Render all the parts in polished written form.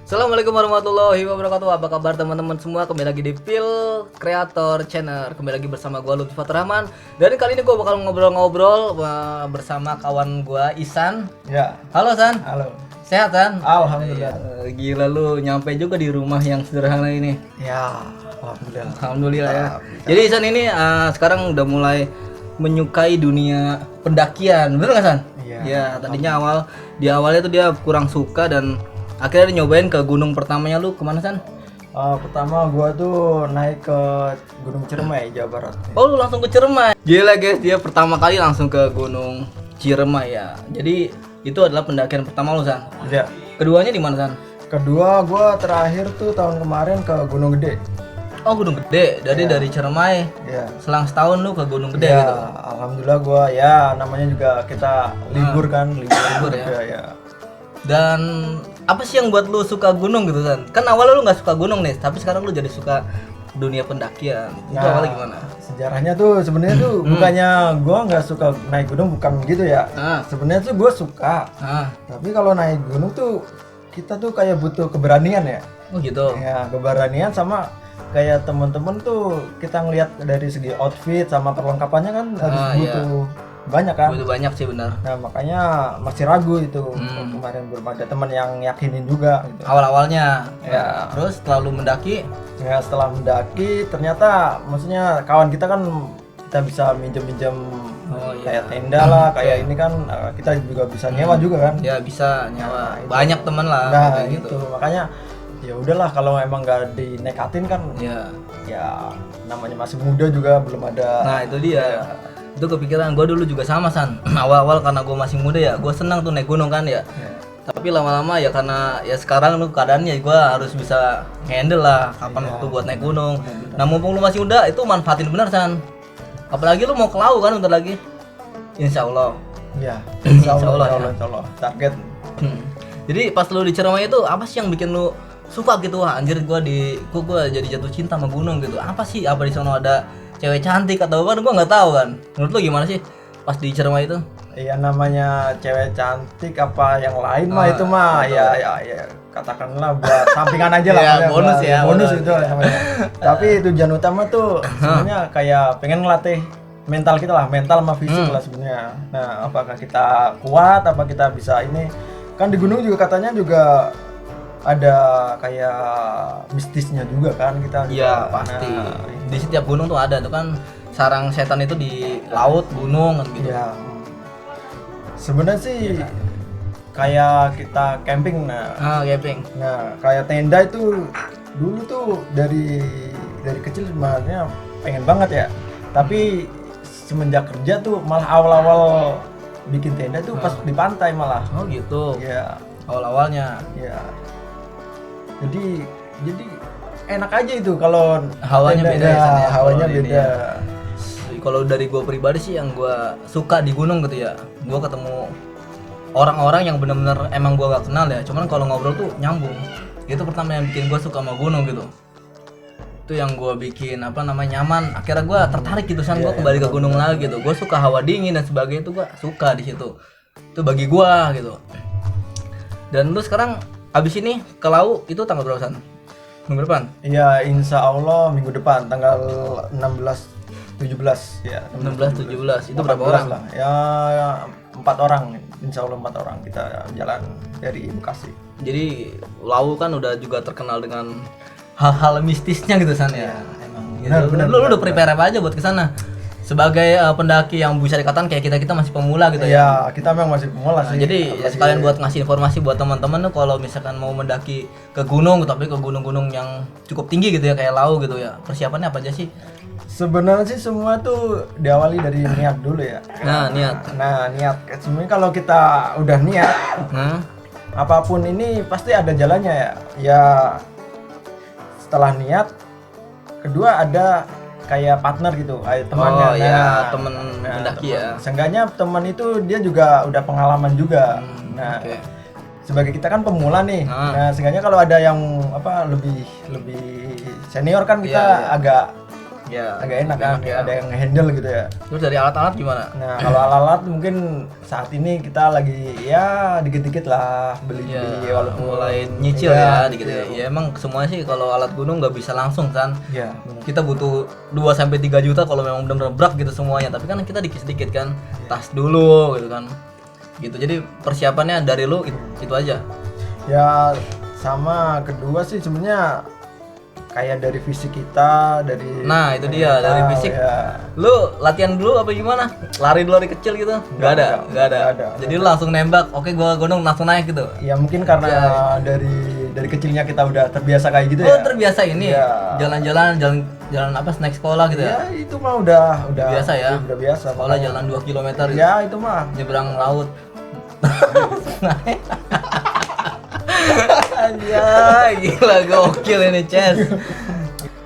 Assalamualaikum warahmatullahi wabarakatuh. Apa kabar teman-teman semua? Kembali lagi di Phil Creator Channel. Kembali lagi bersama gue Lutfi Fatur Rahman. Dan kali ini gue bakal ngobrol-ngobrol bersama kawan gue Ihsan. Ya. Halo San. Halo. Sehat San? Alhamdulillah. Gila lu nyampe juga di rumah yang sederhana ini. Ya. Alhamdulillah. Alhamdulillah ya. Jadi Ihsan ini sekarang udah mulai menyukai dunia pendakian, bener nggak San? Iya. Ya, tadinya awalnya tuh dia kurang suka dan akhirnya nyobain ke gunung pertamanya. Lu kemana San? Pertama gua tuh naik ke Gunung Ciremai, Jawa Barat. Oh lu langsung ke Ciremai. Gila guys, dia pertama kali langsung ke Gunung Ciremai ya. Jadi itu adalah pendakian pertama lu San. Ya. Keduanya di mana San? Kedua gua terakhir tuh tahun kemarin ke Gunung Gede. Oh Gunung Gede. Jadi dari Ciremai Ya. selang setahun lu ke Gunung Gede Ya, gitu. alhamdulillah gua ya namanya juga kita libur kan, libur ya. ya. Dan apa sih yang buat lu suka gunung gitu San? Kan awalnya lu nggak suka gunung nih, tapi sekarang lu jadi suka dunia pendakian. Itu awalnya gimana? Sejarahnya tuh sebenarnya tuh bukannya gua nggak suka naik gunung, bukan gitu ya. Sebenarnya tuh gua suka. Tapi kalau naik gunung tuh kita tuh kayak butuh keberanian ya. Oh gitu. Ya, keberanian sama kayak temen-temen tuh kita ngelihat dari segi outfit sama perlengkapannya kan harus butuh banyak kan. Butuh banyak sih benar. Nah makanya masih ragu itu. Kemarin belum ada teman yang yakinin juga gitu. Awal-awalnya. Ya. Terus setelah lu mendaki, Ya setelah mendaki ternyata maksudnya kawan kita kan kita bisa minjem-minjem kayak tenda lah, kayak ini kan kita juga bisa nyewa juga kan. ya bisa nyawa. Nah, itu. Banyak temen lah Nah kayak gitu. Makanya ya udahlah kalau emang nggak dinekatin kan ya namanya masih muda juga belum ada. Nah itu dia. Itu kepikiran gue dulu juga sama San. Awal-awal karena gue masih muda ya, gue senang tuh naik gunung kan ya. Tapi lama-lama ya karena ya sekarang lu keadaannya gue harus bisa handle lah kapan waktu buat naik gunung. Nah mumpung lu masih muda itu manfaatin benar San. Apalagi lu mau ke Lau kan bentar lagi. Insya Allah. Ya, insya Allah, ya. insya Allah. Target. Jadi pas lu di Ciremai itu apa sih yang bikin lu suka gitu? Wah anjir gua jadi jatuh cinta sama gunung gitu. Apa sih? Apa di sana ada cewek cantik atau apa? Gua nggak tahu kan. Menurut lu gimana sih pas di Ciremai itu? Iya namanya cewek cantik apa yang lain mah itu mah ya katakanlah buat sampingan aja lah. Ya, bonus ya. Bonus itu namanya. Tapi tujuan utama tuh sebenarnya kayak pengen ngelatih mental kita lah, mental sama fisik lah sebenarnya. Nah, apakah kita kuat, apa kita bisa ini? Kan di gunung juga katanya juga ada kayak mistisnya juga kan kita juga. Iya pasti. Di setiap gunung tuh ada tuh kan sarang setan itu di laut, gunung kan gitu. Iya. Sebenarnya sih kayak kita camping Camping. Nah, kayak tenda itu dulu tuh dari kecil sebenarnya pengen banget ya. Tapi semenjak kerja tuh malah awal-awal bikin tenda tuh pas di pantai malah. Oh gitu. Ya. Awal-awalnya. Ya. Jadi enak aja itu kalau Hawanya tenda, beda ya, hawanya kalau ini beda. Kalau dari gue pribadi sih yang gue suka di gunung gitu ya, gue ketemu orang-orang yang benar-benar emang gue gak kenal ya, cuman kalau ngobrol tuh nyambung. Itu pertama yang bikin gue suka sama gunung gitu. Itu yang gue bikin nyaman. Akhirnya gue tertarik gitu San, gue kembali ke gunung lagi gitu. Gue suka hawa dingin dan sebagainya itu gue suka di situ. Itu bagi gue gitu. Dan lu sekarang abis ini ke Lau itu tanggal berapa San? Minggu depan? Iya, insya Allah minggu depan tanggal 17 ya. 16 17 itu berapa orang? Lah. Ya 4 orang, insya Allah 4 orang kita jalan dari Bekasi. Jadi Lau kan udah juga terkenal dengan hal-hal mistisnya gitu San ya. Emang gitu. Benar, Lu udah prepare apa aja buat kesana? Sebagai pendaki yang bisa dikatakan kayak kita masih pemula gitu ya. Ya, kita memang masih pemula sih. Jadi ya sekalian buat ngasih informasi buat teman-teman tuh kalau misalkan mau mendaki ke gunung tapi ke gunung-gunung yang cukup tinggi gitu ya kayak Lau gitu ya. Persiapannya apa aja sih? Sebenarnya sih semua tuh diawali dari niat dulu ya. Niat. Nah, niat. Sebenarnya kalau kita udah niat, apapun ini pasti ada jalannya ya. Ya setelah niat, kedua ada kayak partner gitu, kayak temannya. Temen mendaki ya. Seenggaknya teman itu dia juga udah pengalaman juga. Sebagai kita kan pemula nih. Nah, seenggaknya kalau ada yang lebih senior kan kita agak Ya, agak enak kan, ya. ada yang nge-handle gitu ya. Terus dari alat-alat gimana? Nah kalau alat-alat mungkin saat ini kita lagi ya dikit-dikit lah beli Ya, walaupun mulai nyicil ya dikit iya. ya. Ya emang semuanya sih kalau alat gunung nggak bisa langsung kan. Ya, Kita butuh 2 sampai 3 juta kalau memang benar-benar berat gitu semuanya. Tapi kan kita dikit-dikit kan. Tas dulu gitu kan. Gitu. Jadi persiapannya dari lu itu aja. ya sama kedua sih sebenarnya kayak dari fisik kita, dari Nah, itu dia, dari mental, fisik. ya. Lu latihan dulu apa gimana? Lari dulu dari kecil gitu? Nggak ada. nggak ada. Jadi lu langsung nembak, oke gua gunung langsung naik gitu. Ya mungkin karena dari kecilnya kita udah terbiasa kayak gitu Oh, ya. terbiasa ini. Iya. Jalan apa naik sekolah gitu Ya ya. itu mah udah Biasa ya? Udah biasa. Sekolah makanya. jalan 2 km gitu. Ya itu mah. Nyebrang laut. Anjay, gila gokil ini Ces.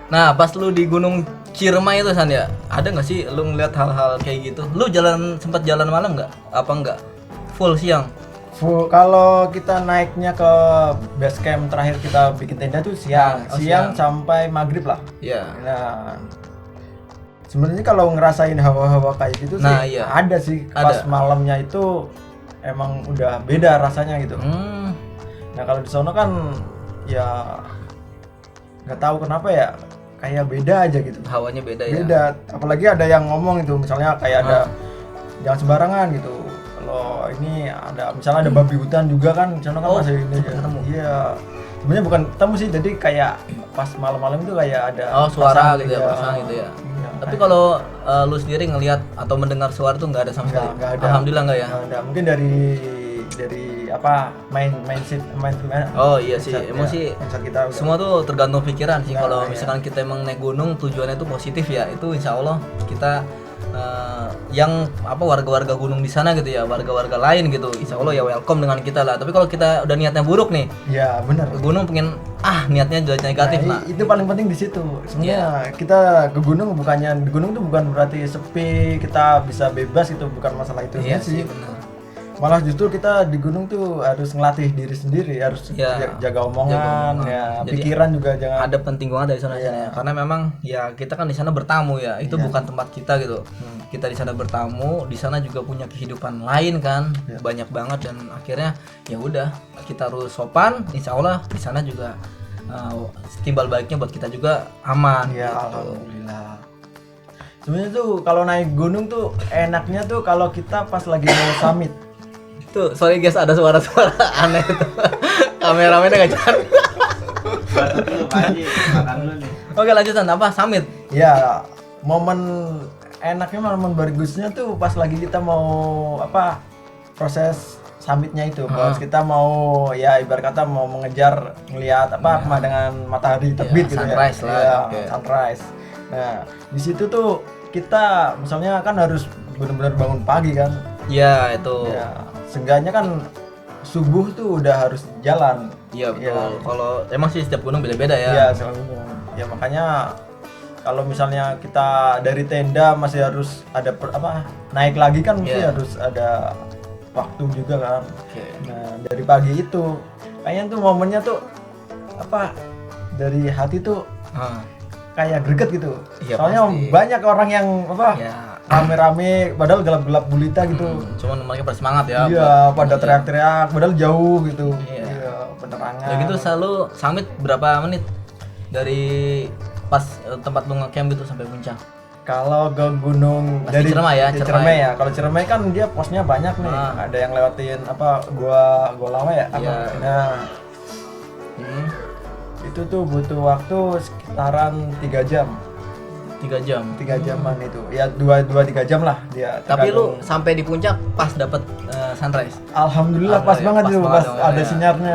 Nah, pas lu di Gunung Ciremai itu San ya, ada nggak sih lu ngeliat hal-hal kayak gitu? Lu sempat jalan malam nggak? Apa enggak? Full siang? Kalau kita naiknya ke base camp terakhir kita bikin tenda tuh siang, Oh, siang siang. sampai maghrib lah. Iya. Nah, sebenarnya kalau ngerasain hawa-hawa kayak gitu Nah, sih iya. ada sih pas Ada. malamnya itu emang udah beda rasanya gitu. Hmm. Nah kalau di sono kan ya nggak tahu kenapa ya kayak beda aja gitu. Hawanya beda ya. Beda, apalagi ada yang ngomong itu misalnya kayak ada jangan sembarangan gitu. Kalau ini ada misalnya ada babi hutan juga kan, di sana kan Oh, masih ini sempet aja. ketemu. Iya. Sebenarnya bukan ketemu sih, jadi kayak pas malam-malam itu kayak ada Oh, suara perasaan gitu ya, perasaan gitu ya. Iya. Tapi kalau lu sendiri ngelihat atau mendengar suara tuh nggak ada sama sekali. nggak ada. Alhamdulillah nggak ya. Nggak ada. Mungkin dari apa main Oh iya sih, mindset, emang ya, sih mindset kita udah. semua tuh tergantung pikiran sih. Nah, Kalau iya. misalkan kita emang naik gunung tujuannya itu positif ya, itu insya Allah kita yang apa warga-warga gunung di sana gitu ya, warga-warga lain gitu, insya Allah ya welcome dengan kita lah. Tapi kalau kita udah niatnya buruk nih, Ya benar. ke gunung pengen niatnya jadi negatif Nah, nah. itu paling penting di situ. Sebenarnya kita ke gunung bukannya di gunung tuh bukan berarti sepi, kita bisa bebas itu, bukan masalah itu Iya sih. sih benar. Malah justru kita di gunung tuh harus ngelatih diri sendiri, harus Iya. jaga omongan, ya Jadi, pikiran juga jangan. Ada penting banget dari sana ya. Karena memang ya kita kan di sana bertamu ya. Itu bukan tempat kita gitu. Kita di sana bertamu, di sana juga punya kehidupan lain kan. Banyak banget dan akhirnya ya udah kita harus sopan. Insya Allah di sana juga timbal baiknya buat kita juga aman. Ya gitu. alhamdulillah. Sebenarnya tuh kalau naik gunung tuh enaknya tuh kalau kita pas lagi mau summit. Tuh, sorry guys ada suara-suara aneh tuh. Kameramennya nggak jalan. Oke lanjutan apa summit? Ya, momen enaknya momen bagusnya tuh pas lagi kita mau apa proses summitnya itu, pas kita mau ya ibarat kata mau mengejar ngelihat apa pemandangan matahari terbit gitu sunrise ya. lah, Ya, oke. sunrise. Nah, di situ tuh kita misalnya kan harus benar-benar bangun pagi kan. Ya itu. Ya, seenggaknya kan subuh tuh udah harus jalan. Iya betul. Ya. Kalau emang sih setiap gunung beda-beda ya. Iya, selalu. Ya makanya kalau misalnya kita dari tenda masih harus ada naik lagi kan mesti Iya. harus ada waktu juga kan. Oke. Nah, dari pagi itu kayaknya tuh momennya tuh apa dari hati tuh Ah, kayak greget gitu. Iya, Soalnya pasti. banyak orang yang apa ya. rame-rame padahal gelap-gelap gulita gitu. Cuman mereka pada semangat ya. Iya, buat- pada teriak-teriak padahal jauh gitu. Iya. Penerangan. Ya gitu selalu summit berapa menit dari pas tempat lu nge-camp gitu sampai puncak? Kalau ke gunung Pasti Ciremai ya, Ciremai Ciremai. ya. Kalau Ciremai kan dia posnya banyak nih. Ah. Ada yang lewatin apa gua lama ya. Apa? Iya. Nah, Hmm, itu tuh butuh waktu sekitaran 3 jam. 3 jam. 3 jaman itu. Ya 2-3 jam lah dia. Tapi lu tergantung. sampai di puncak pas dapet sunrise. Alhamdulillah pas ya, banget pas itu banget pas dong, ada ya. sinyarnya.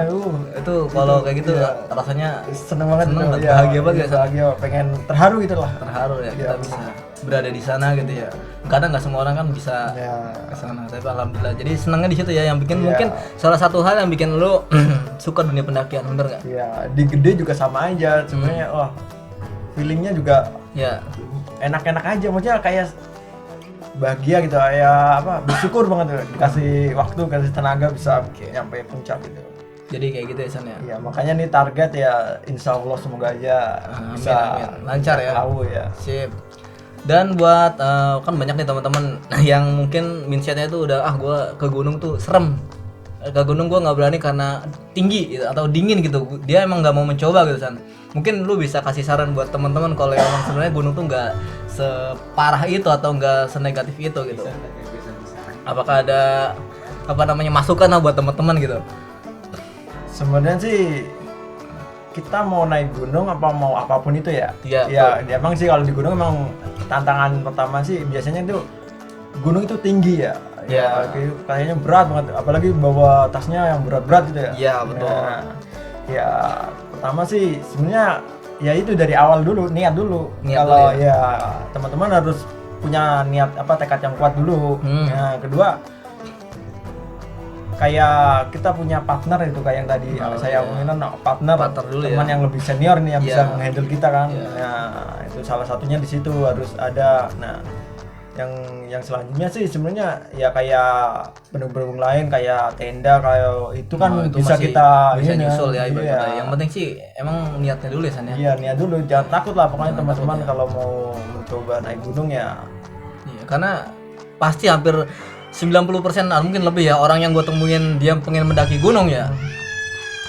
Itu kalau kayak gitu iya. rasanya Seneng banget Seneng, itu. bahagia banget ya, San? Bahagia, pengen terharu gitu lah. terharu ya kita Iya. bisa berada di sana gitu ya. Kadang nggak semua orang kan bisa Ya. ke sana, tapi alhamdulillah. Jadi senangnya di situ ya yang bikin Iya. mungkin salah satu hal yang bikin lu suka dunia pendakian, bener nggak? Ya, di gede juga sama aja. Sebenarnya wah feelingnya juga Ya, enak-enak aja, maksudnya kayak bahagia gitu, kayak apa bersyukur banget tuh dikasih waktu, kasih tenaga bisa nyampe puncak gitu. Jadi kayak gitu ya San ya. Ya makanya nih target ya insya Allah semoga aja bisa Amin. Lancar ya. Lawu ya. Sip. Dan buat kan banyak nih teman-teman yang mungkin mindsetnya itu udah gue ke gunung tuh serem. Ke gunung gue nggak berani karena tinggi gitu, atau dingin gitu. Dia emang nggak mau mencoba gitu San. Mungkin lu bisa kasih saran buat teman-teman kalau emang sebenarnya gunung tuh nggak separah itu atau nggak senegatif itu gitu. Apakah ada masukan lah buat teman-teman gitu? Sebenarnya sih kita mau naik gunung apa mau apapun itu ya. Iya, Ya emang sih kalau di gunung emang tantangan pertama sih biasanya itu gunung itu tinggi ya. Iya. Kayaknya berat banget apalagi bawa tasnya yang berat-berat gitu ya. Iya, betul. Nah, ya pertama sih sebenarnya ya itu dari awal dulu niat dulu. Kalau dulu ya teman-teman harus punya niat tekad yang kuat dulu. Nah, kedua kayak kita punya partner itu kayak yang tadi saya omongin partner dulu teman ya. yang lebih senior nih yang Iya. bisa menghandle kita kan. Iya. Nah, itu salah satunya di situ harus ada. Nah, yang selanjutnya sih sebenarnya ya kayak pendukung lain kayak tenda kayak itu kan Itu bisa masih kita bisa ini nyusul ya iya. ibaratnya. Yang penting sih emang niatnya dulu ya San ya. Iya, niat dulu jangan takut lah pokoknya Jangan teman-teman takut ya. kalau mau mencoba naik gunung ya. Iya, karena pasti hampir 90% mungkin lebih ya orang yang gue temuin dia pengen mendaki gunung ya.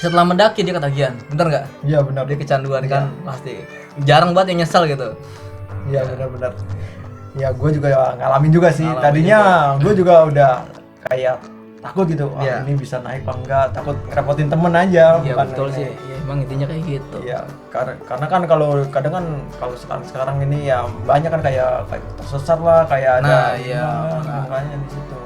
Setelah mendaki dia ketagihan, bener nggak? Iya benar. Dia kecanduan kan pasti. Jarang banget yang nyesal gitu. Iya benar-benar. Ya gue juga ngalamin juga sih. Ngalamin Tadinya gue juga udah kayak takut gitu. Wah, Iya. ini bisa naik apa enggak? Takut ngerepotin temen aja. Iya bukan betul ini. sih. Ya, emang intinya kayak gitu. Iya, karena kan kalau kadang kan kalau sekarang ini ya banyak kan kayak tersesat lah, kayak Nah, ada iya. makanya di situ.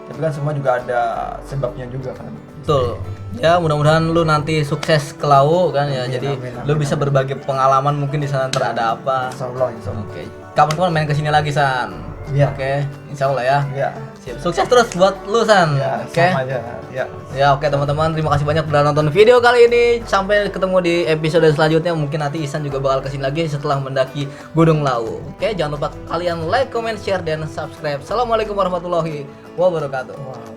Tapi kan semua juga ada sebabnya juga kan. Betul. Ya mudah-mudahan lu nanti sukses ke Lawu kan ya. Jadi amin, lu bisa berbagi pengalaman mungkin di sana ntar ada apa. Insya Allah, insya Allah. Oke. Kapan-kapan main kesini lagi San. Iya. Oke. Insya Allah ya. Iya. Sip. Sukses terus buat lu San. Ya, Oke. sama aja. Ya. Ya oke teman-teman, terima kasih banyak udah nonton video kali ini. Sampai ketemu di episode selanjutnya. Mungkin nanti Ihsan juga bakal kesini lagi setelah mendaki Gunung Lawu. Oke, jangan lupa kalian like, comment, share, dan subscribe. Assalamualaikum warahmatullahi wabarakatuh. Wah.